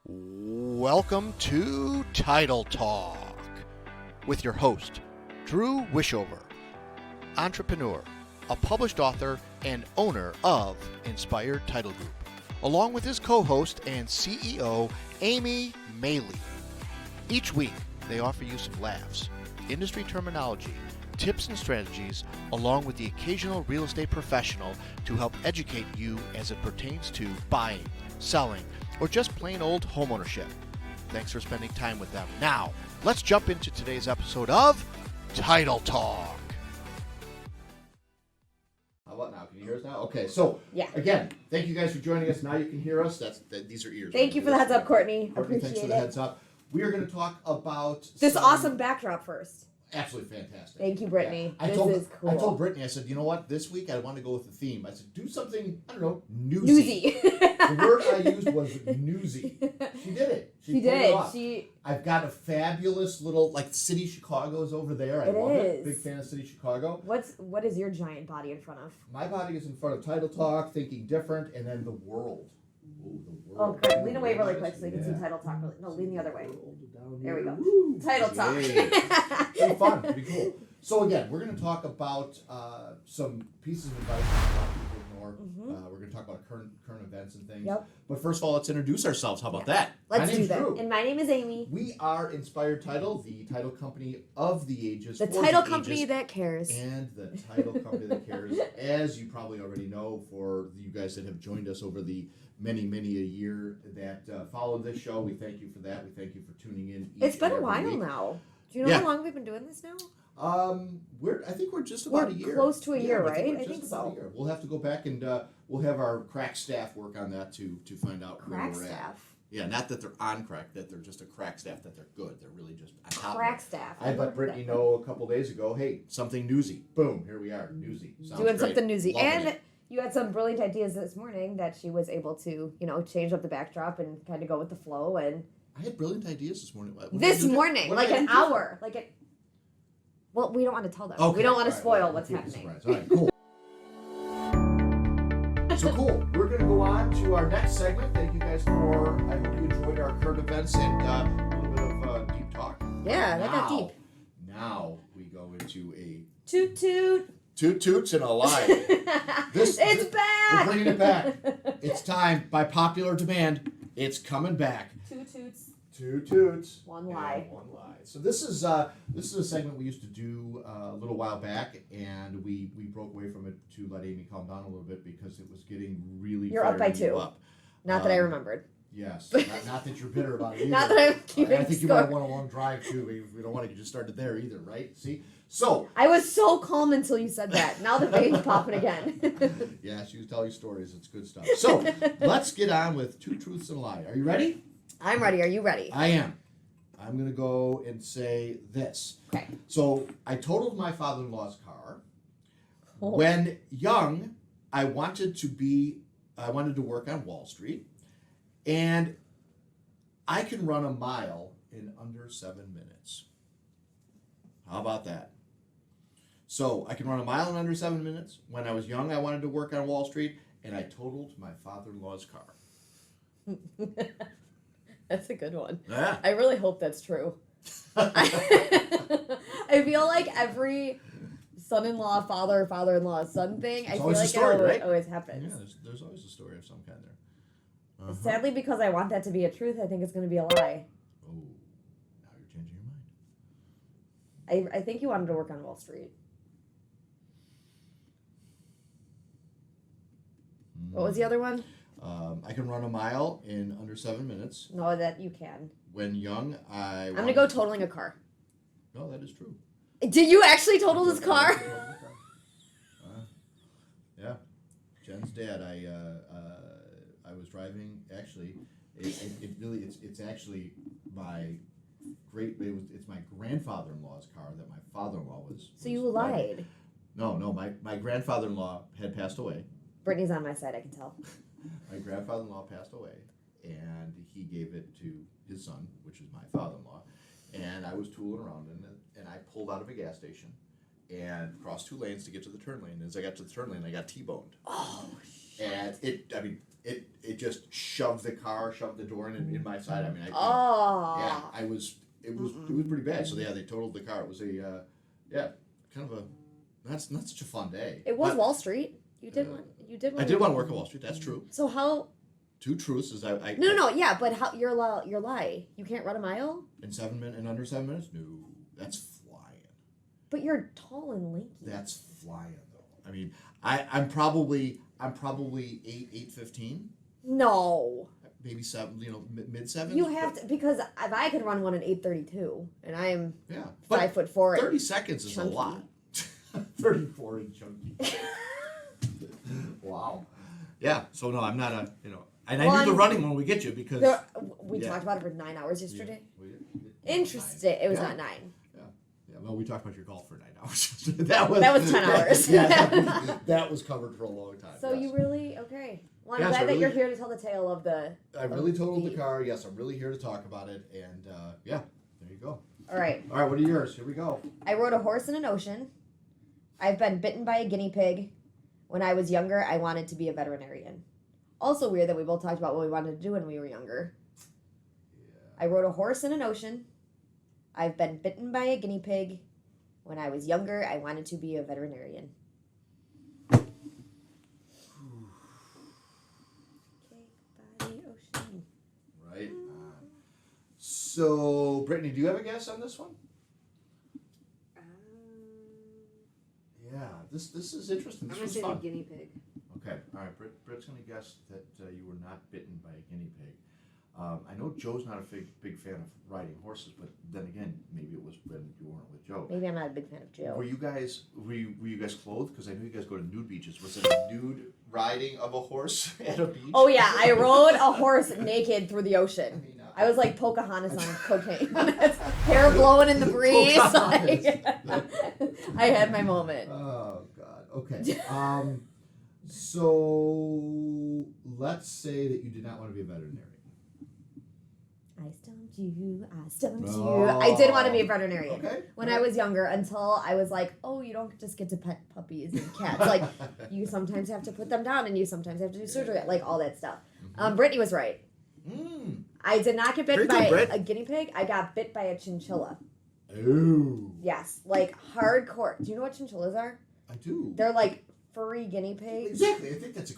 Welcome to Title Talk with your host, Drew Wishover, entrepreneur, a published author, and owner of Inspired Title Group, along with his co-host and CEO, Amy Maley. Each week, they offer you some laughs, industry terminology, tips and strategies, along with the occasional real estate professional to help educate you as it pertains to buying, selling, or just plain old homeownership. Thanks for spending time with them. Now, let's jump into today's episode of Title Talk. How about now? Can you hear us now? Okay, so again, thank you guys for joining us. Now you can hear us. These are ears. Thank you for the heads up, Courtney. Courtney, Appreciate thanks for the heads up. We are going to talk about this awesome backdrop first. Absolutely fantastic. Thank you, Brittany. Yeah. This is cool. I told Brittany, I said, you know what? This week I want to go with the theme. I said, do something, I don't know, newsy. The word I used was newsy. She did it. She did. It off. I've got a fabulous little, City Chicago is over there. I love it. Big fan of City Chicago. What is your giant body in front of? My body is in front of Title Talk, Thinking Different, and then the world. Ooh, the world. Oh, great. Lean away really quick so you can see Title Talk. No, lean the other way. There we go. Woo. Title Talk. It'll be fun. It'll be cool. So again, we're going to talk about some pieces of advice that a lot of people ignore. Mm-hmm. We're going to talk about current events and things. Yep. But first of all, let's introduce ourselves. How about that? Let's do that. Drew. And my name is Amy. We are Inspired Title, the title company of the ages. The title company that cares. And the title company that cares. As you probably already know, for you guys that have joined us over the many a year that followed this show, we thank you for that. We thank you for tuning in. It's been a while now. Do you know how long we've been doing this now? I think we're just about a year. Close to a year, right? I think so. We'll have to go back and we'll have our crack staff work on that to find out where we're at. Yeah, not that they're on crack, that they're just a crack staff, that they're good. They're really just on top crack staff. I let Brittany know a couple days ago, hey, something newsy. Boom, here we are, newsy. Sounds doing great. Something newsy. Loving it. You had some brilliant ideas this morning that she was able to, change up the backdrop and kind of go with the flow. And I had brilliant ideas this morning. This morning, like an hour, well, we don't want to tell them. Okay. We don't want to spoil what's happening. All right, cool. So cool. We're going to go on to our next segment. Thank you guys for, I hope you enjoyed our current events and a little bit of deep talk. Yeah, that got deep. Now we go into a... Toot toot. Toot toots and a lie. It's back. We're bringing it back. It's time. By popular demand, it's coming back. Toot toots. Two toots. One lie. One lie. So this is a segment we used to do a little while back, and we broke away from it to let Amy calm down a little bit because it was getting really. You're up by 2. Not that I remembered. Yes. Not that you're bitter about it either. Not that I'm keeping I think you might have won a long drive too. We don't want to get you started there either, right? See. So I was so calm until you said that. Now the veins popping again. Yeah, she was telling you stories. It's good stuff. So let's get on with 2 truths and a lie. Are you ready? I'm ready. Are you ready? I am. I'm going to go and say this. Okay. So I totaled my father-in-law's car. Oh. When young, I wanted to work on Wall Street, and I can run a mile in under 7 minutes. How about that? So I can run a mile in under 7 minutes. When I was young, I wanted to work on Wall Street, and I totaled my father-in-law's car. That's a good one. Yeah. I really hope that's true. I feel like every son-in-law, father-in-law, son thing, I feel like it always happens. Yeah, there's always a story of some kind there. Uh-huh. Sadly, because I want that to be a truth, I think it's going to be a lie. Oh, now you're changing your mind. I think you wanted to work on Wall Street. What was the other one? I can run a mile in under 7 minutes. No, that you can. When young, I'm going to go totaling a car. No, that is true. Did you actually total this car? Yeah. Jen's dad, I was driving, actually, it's actually it's my grandfather-in-law's car that my father-in-law was. So you lied. No, my grandfather-in-law had passed away. Brittany's on my side, I can tell. My grandfather-in-law passed away, and he gave it to his son, which is my father-in-law, and I was tooling around in it, and I pulled out of a gas station and crossed 2 lanes to get to the turn lane. As I got to the turn lane, I got T-boned. Oh, shit. And it just shoved the door in my side. I mean, it was pretty bad. So they totaled the car. It was a kind of a not such a fun day. It was Wall Street. You did want I did want to work at Wall Street. That's true. So how? Two truths is I No, yeah, but how your lie? You can't run a mile in under 7 minutes. No, that's flying. But you're tall and lanky. That's flying though. I mean, I'm probably 8:15. No. Maybe 7. Mid 7. You have to, because if I could run one at 8:32, and I'm 5'4", 30 seconds is chunky. A lot. 34 and chunky. Wow. Yeah. So no, I'm not And I knew the running one would get you because we talked about it for 9 hours yesterday. Yeah, Interesting. It was not 9. Yeah. Well, we talked about your golf for 9 hours. that was 10 hours. That was covered for a long time. So you really Well, I'm glad that you're here to tell the tale of the. I really totaled the car. Yes, I'm really here to talk about it, and there you go. All right. What are yours? Here we go. I rode a horse in an ocean. I've been bitten by a guinea pig. When I was younger, I wanted to be a veterinarian. Also weird that we both talked about what we wanted to do when we were younger. Yeah. I rode a horse in an ocean. I've been bitten by a guinea pig. When I was younger, I wanted to be a veterinarian. Okay, by the ocean. Right. So, Brittany, do you have a guess on this one? Yeah, this is interesting. I'm going to say the guinea pig. Okay, all right. Britt's going to guess that you were not bitten by a guinea pig. I know Joe's not a big fan of riding horses, but then again, maybe it was when you weren't with Joe. Maybe I'm not a big fan of Joe. Were you guys clothed? Because I know you guys go to nude beaches. Was it a nude riding of a horse at a beach? Oh yeah, I rode a horse naked through the ocean. I was like Pocahontas on cocaine. Hair blowing in the breeze. I had my moment. Oh God. Okay. So let's say that you did not want to be a veterinarian. I stumped you. I did want to be a veterinarian when I was younger until I was like, oh, you don't just get to pet puppies and cats. Like, you sometimes have to put them down and you sometimes have to do surgery, like all that stuff. Brittany was right. I did not get bitten by a guinea pig. I got bit by a chinchilla. Ooh. Yes, like hardcore. Do you know what chinchillas are? I do. They're like furry guinea pigs. Exactly. I think that's a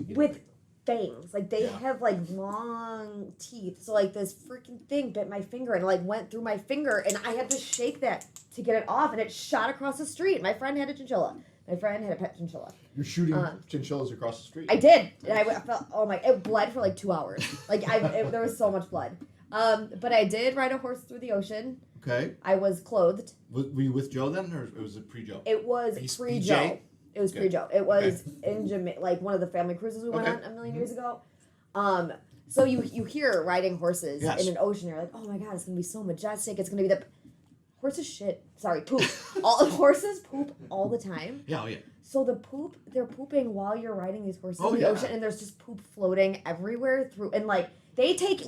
guinea with pig. Fangs. Like they have like long teeth. So like this freaking thing bit my finger and like went through my finger and I had to shake that to get it off and it shot across the street. My friend had a chinchilla. My friend had a pet chinchilla. You're shooting chinchillas across the street. I did. And I felt, it bled for like 2 hours. Like there was so much blood. But I did ride a horse through the ocean. Okay. I was clothed. Were you with Joe then, or was it pre-Joe? It was pre-Joe. It was pre-Joe. It was in Jamaica, like one of the family cruises we went on a million years ago. So you hear riding horses in an ocean. You're like, oh my God, it's gonna be so majestic. It's gonna be the horses shit. Sorry, poop. All horses poop all the time. Yeah, oh yeah. So they're pooping while you're riding these horses in the ocean, and there's just poop floating everywhere through. And like they take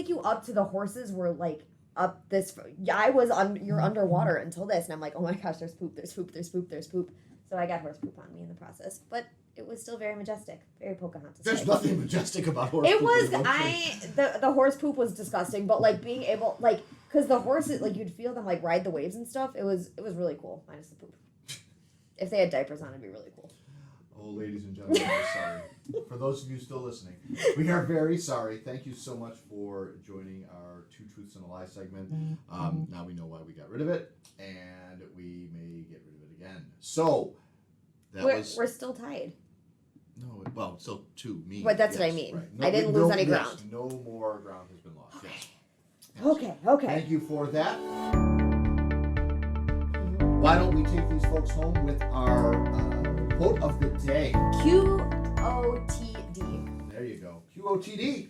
you up to the horses where like up this. You're underwater until this, and I'm like, oh my gosh, there's poop. So I got horse poop on me in the process, but it was still very majestic, very Pocahontas. There's nothing majestic about horse poop. It was the horse poop was disgusting, but like being able because the horses you'd feel them like ride the waves and stuff. It was really cool, minus the poop. If they had diapers on, it'd be really cool. Oh, ladies and gentlemen, we're sorry. For those of you still listening, we are very sorry. Thank you so much for joining our Two Truths and a Lie segment. Now we know why we got rid of it, and we may get rid of it again. So we're still tied. No, well, still two. Me. But that's what I mean. Right. No, I didn't lose any ground. No more ground has been lost. Okay. Yes. Okay. Thank you for that. Why don't we take these folks home with our quote of the day? QOTD. There you go. QOTD.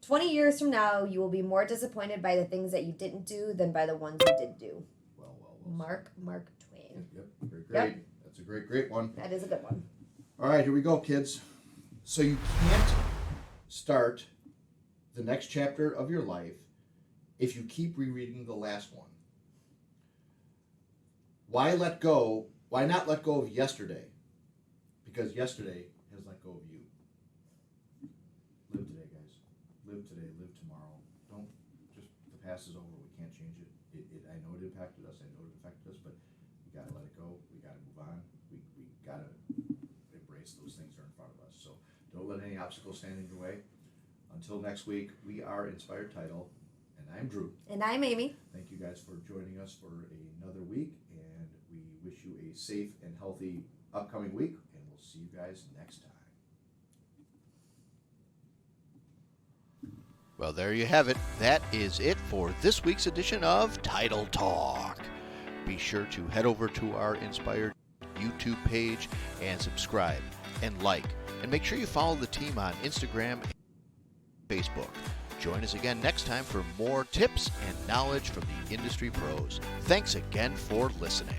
20 years from now, you will be more disappointed by the things that you didn't do than by the ones you did do. Well. Mark Twain. Yep. Great. Yep. That's a great one. That is a good one. All right, here we go, kids. So you can't start the next chapter of your life if you keep rereading the last one. Why not let go of yesterday? Because yesterday has let go of you. live tomorrow. Don't just, the past is over, we can't change it. I know it impacted us, I know it affected us, but we gotta let it go, we gotta move on, we gotta embrace those things that are in front of us. So don't let any obstacles stand in your way. Until next week, we are Inspired Title, and I'm Drew. And I'm Amy. Thank you guys for joining us for another week, and we wish you a safe and healthy upcoming week, and we'll see you guys next time. Well, there you have it. That is it for this week's edition of Title Talk. Be sure to head over to our Inspired YouTube page and subscribe and like. And make sure you follow the team on Instagram and Facebook. Join us again next time for more tips and knowledge from the industry pros. Thanks again for listening.